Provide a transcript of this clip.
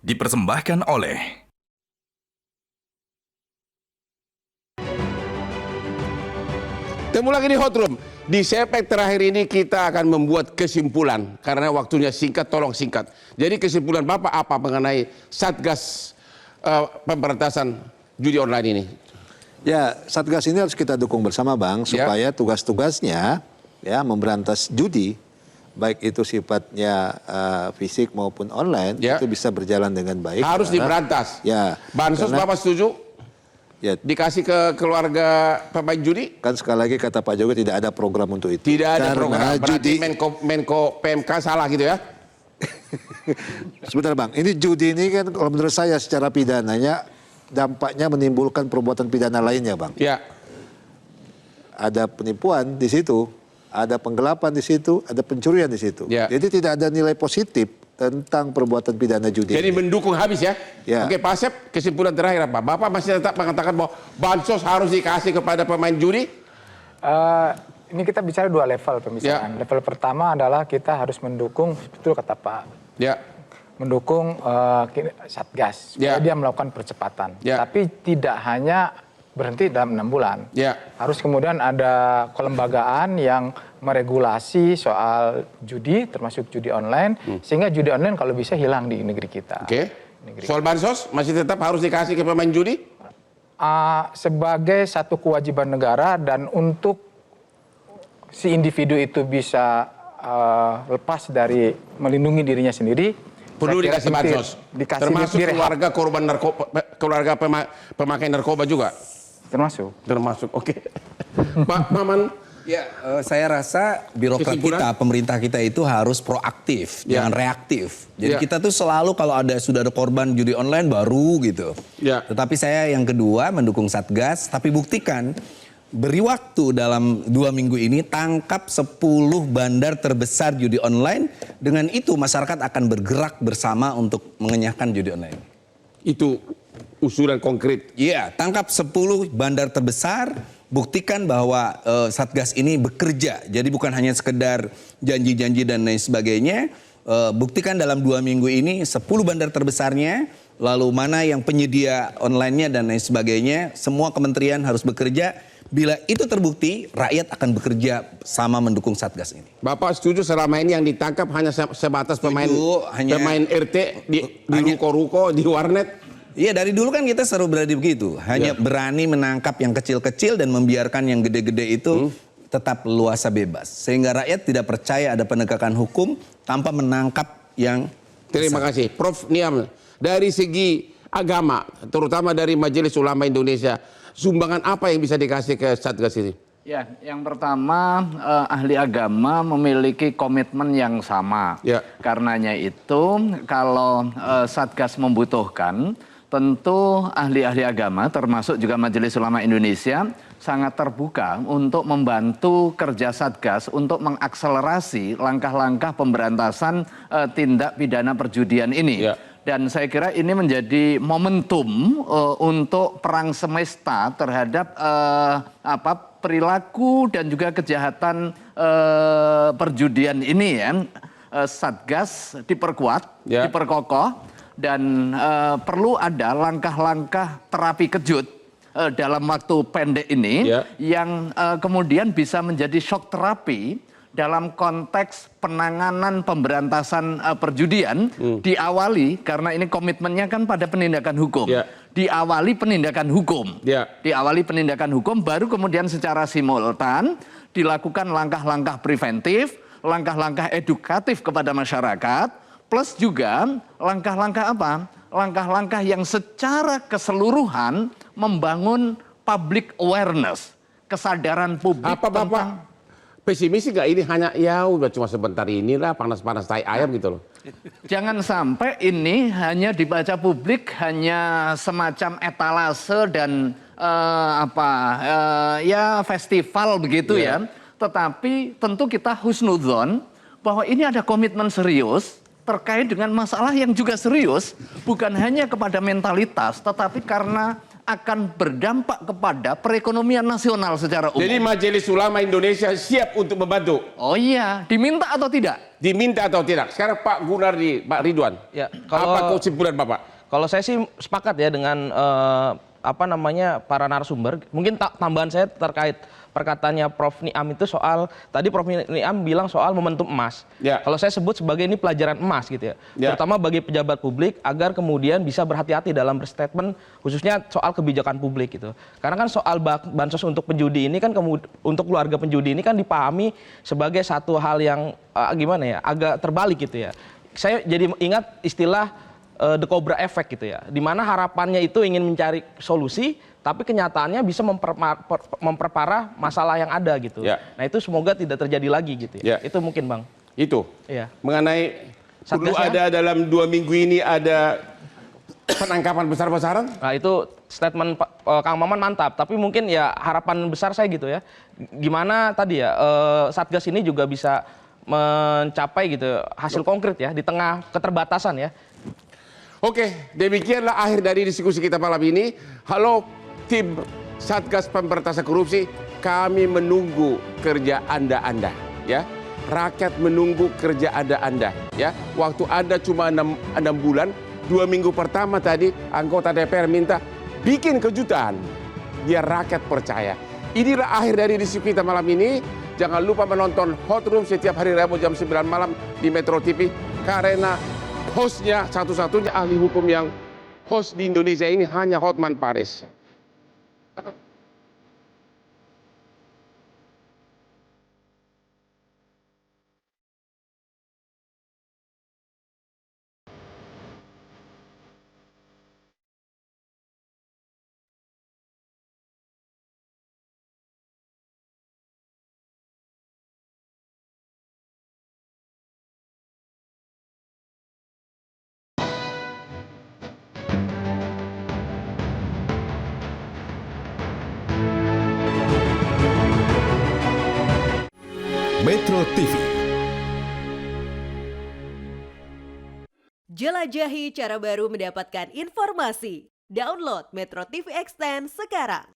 dipersembahkan oleh Temu lagi di Hot Room. Di segmen terakhir ini kita akan membuat kesimpulan. Karena waktunya singkat, tolong singkat. Jadi kesimpulan Bapak apa mengenai Satgas pemberantasan judi online ini? Ya, Satgas ini harus kita dukung bersama, Bang, supaya tugas-tugasnya ya memberantas judi, baik itu sifatnya fisik maupun online, itu bisa berjalan dengan baik. Harus diberantas. Ya. Bansos Bapak setuju? Ya, dikasih ke keluarga pemain judi? kan sekali lagi kata Pak Jokowi tidak ada program untuk itu. Tidak ada program. Berarti judi... Menko PMK salah gitu ya? Sebentar, Bang, ini judi ini kan kalau menurut saya secara pidananya dampaknya menimbulkan perbuatan pidana lainnya, Bang. Ya. Ada penipuan di situ, ada penggelapan di situ, ada pencurian di situ. Ya. Jadi tidak ada nilai positif tentang perbuatan pidana judi. Jadi mendukung habis ya? Ya. Oke, Pak Asep, kesimpulan terakhir apa? Bapak masih tetap mengatakan bahwa bansos harus dikasih kepada pemain judi? Ini kita bicara dua level pemisahan. Level pertama adalah kita harus mendukung, betul kata Pak, mendukung Satgas supaya dia melakukan percepatan. Tapi tidak hanya berhenti dalam 6 bulan. Harus kemudian ada kelembagaan yang meregulasi soal judi, termasuk judi online, sehingga judi online kalau bisa hilang di negeri kita. Soal bansos masih tetap harus dikasih ke pemain judi? Sebagai satu kewajiban negara dan untuk si individu itu bisa lepas dari melindungi dirinya sendiri, perlu dikasih bansos. Termasuk keluarga korban narkoba, keluarga pemakai narkoba juga. Termasuk. Oke. Pak Maman. Ya, saya rasa birokrat kita, pemerintah kita itu harus proaktif, jangan reaktif. Jadi kita tuh selalu kalau sudah ada korban judi online baru gitu. Tetapi saya yang kedua mendukung Satgas, tapi buktikan, beri waktu dalam 2 minggu ini tangkap 10 bandar terbesar judi online. Dengan itu masyarakat akan bergerak bersama untuk mengenyahkan judi online. Itu usulan konkret. Iya, tangkap 10 bandar terbesar. Buktikan bahwa Satgas ini bekerja, jadi bukan hanya sekedar janji-janji dan lain sebagainya. Buktikan dalam 2 minggu ini 10 bandar terbesarnya, lalu mana yang penyedia online-nya dan lain sebagainya. Semua kementerian harus bekerja. Bila itu terbukti, rakyat akan bekerja sama mendukung Satgas ini. Bapak setuju selama ini yang ditangkap hanya sebatas pemain RT di ruko-ruko, di warnet? Iya, dari dulu kan kita selalu berada begitu. Hanya berani menangkap yang kecil-kecil dan membiarkan yang gede-gede itu tetap luasa bebas. Sehingga rakyat tidak percaya ada penegakan hukum tanpa menangkap yang Terima kasih. Prof. Niam, dari segi agama, terutama dari Majelis Ulama Indonesia, sumbangan apa yang bisa dikasih ke Satgas ini? Ya, yang pertama ahli agama memiliki komitmen yang sama. Karenanya itu kalau Satgas membutuhkan, tentu ahli-ahli agama termasuk juga Majelis Ulama Indonesia sangat terbuka untuk membantu kerja Satgas untuk mengakselerasi langkah-langkah pemberantasan tindak pidana perjudian ini. Dan saya kira ini menjadi momentum untuk perang semesta terhadap perilaku dan juga kejahatan perjudian ini ya. Satgas diperkuat, diperkokoh, dan perlu ada langkah-langkah terapi kejut dalam waktu pendek ini yang kemudian bisa menjadi shock terapi dalam konteks penanganan pemberantasan perjudian. Diawali, karena ini komitmennya kan pada penindakan hukum, diawali penindakan hukum, diawali penindakan hukum, baru kemudian secara simultan dilakukan langkah-langkah preventif, langkah-langkah edukatif kepada masyarakat, plus juga langkah-langkah apa? Langkah-langkah yang secara keseluruhan membangun public awareness, kesadaran publik. Apa Bapak pesimis nggak ini hanya udah cuma sebentar inilah panas-panas tai ayam gitu loh? Jangan sampai ini hanya dibaca publik, hanya semacam etalase dan festival begitu ya. Tetapi tentu kita husnudzon bahwa ini ada komitmen serius terkait dengan masalah yang juga serius, bukan hanya kepada mentalitas, tetapi karena akan berdampak kepada perekonomian nasional secara umum. Jadi Majelis Ulama Indonesia siap untuk membantu. Oh iya, diminta atau tidak? Diminta atau tidak? Sekarang Pak Gunardi, Pak Ridwan. Ya, apa kesimpulan Bapak? Kalau saya sih sepakat ya dengan para narasumber. Mungkin tambahan saya terkait perkataannya Prof. Niam itu soal, tadi Prof. Niam bilang soal momentum emas. Ya. Kalau saya sebut sebagai ini pelajaran emas gitu ya. Terutama bagi pejabat publik agar kemudian bisa berhati-hati dalam berstatement khususnya soal kebijakan publik gitu. Karena kan soal bansos untuk penjudi ini kan untuk keluarga penjudi ini kan dipahami sebagai satu hal yang agak terbalik gitu ya. Saya jadi ingat istilah the Cobra Effect gitu ya. Di mana harapannya itu ingin mencari solusi tapi kenyataannya bisa memperparah masalah yang ada gitu. Ya. Nah itu semoga tidak terjadi lagi gitu ya. Itu mungkin Bang. Itu. Ya. Mengenai perlu Satgasnya? ada dalam 2 minggu ini ada penangkapan besar-besaran? Nah itu statement Kang Maman mantap. Tapi mungkin ya harapan besar saya gitu ya. Gimana tadi ya Satgas ini juga bisa mencapai gitu hasil konkret ya di tengah keterbatasan ya. Oke, demikianlah akhir dari diskusi kita malam ini. Halo tim Satgas Pemberantasan Korupsi, kami menunggu kerja Anda ya. Rakyat menunggu kerja Anda ya. Waktu Anda cuma 6 bulan, 2 minggu pertama tadi anggota DPR minta bikin kejutan biar rakyat percaya. Inilah akhir dari diskusi kita malam ini. Jangan lupa menonton Hot Room setiap hari Rabu jam 9 malam di Metro TV karena hostnya satu-satunya ahli hukum yang host di Indonesia ini hanya Hotman Paris. Metro TV. Jelajahi cara baru mendapatkan informasi. Download Metro TV Extend sekarang.